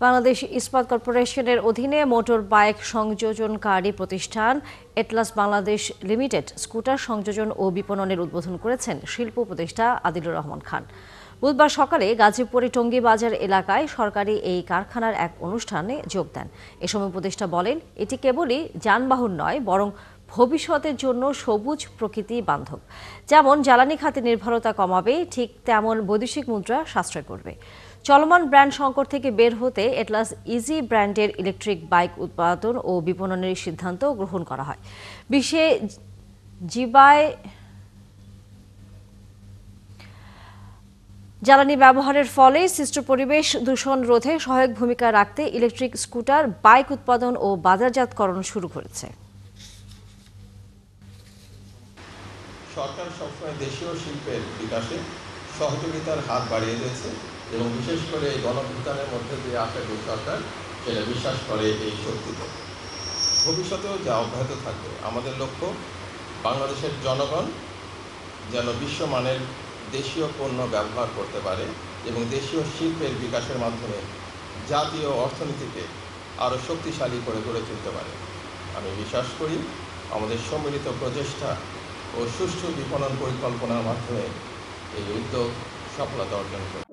বাংলাদেশ ইস্পাত কর্পোরেশনের অধীনে মোটর বাইক সংযোজনকারী প্রতিষ্ঠান এটলাস বাংলাদেশ লিমিটেড স্কুটার সংযোজন ও বিপণনের উদ্বোধন করেছেন শিল্প উপদেষ্টা আদিলুর রহমান খান। বুধবার সকালে গাজীপুরের টঙ্গী বাজার এলাকায় সরকারি এই কারখানার এক অনুষ্ঠানে যোগ দেন। এ সময় উপদেষ্টা বলেন, এটি কেবলই যানবাহন নয়, বরং ভবিষ্যতের জন্য সবুজ প্রকৃতি বান্ধব। যেমন জ্বালানি খাতে নির্ভরতা কমাবে, ঠিক তেমন বৈদেশিক মুদ্রা সাশ্রয় করবে। চলমান ব্র্যান্ড সংকট থেকে বের হতে এটলাস ইজি ব্র্যান্ডের ইলেকট্রিক বাইক উৎপাদন ও বিপণনের সিদ্ধান্ত গ্রহণ করা হয়। বিশ্বে জ্বালানি ব্যবহারের ফলে সৃষ্ট পরিবেশ দূষণ রোধে সহায়ক ভূমিকা রাখতে ইলেকট্রিক স্কুটার বাইক উৎপাদন ও বাজারজাতকরণ শুরু করেছে। সরকার সবসময় দেশীয় শিল্পের বিকাশে সহযোগিতার হাত বাড়িয়ে দিয়েছে এবং বিশেষ করে এই গণঅভ্যুত্থানের মধ্যে দিয়ে আসা যে সরকার সেটা বিশ্বাস করে এই শক্তিতে। ভবিষ্যতেও যা অব্যাহত থাকবে। আমাদের লক্ষ্য বাংলাদেশের জনগণ যেন বিশ্বমানের দেশীয় পণ্য ব্যবহার করতে পারে এবং দেশীয় শিল্পের বিকাশের মাধ্যমে জাতীয় অর্থনীতিকে আরও শক্তিশালী করে গড়ে তুলতে পারে। আমি বিশ্বাস করি আমাদের সম্মিলিত প্রচেষ্টা ও সুষ্ঠু বিপণন পরিকল্পনার মাধ্যমে এই উদ্যোগ সফলতা অর্জন করবে।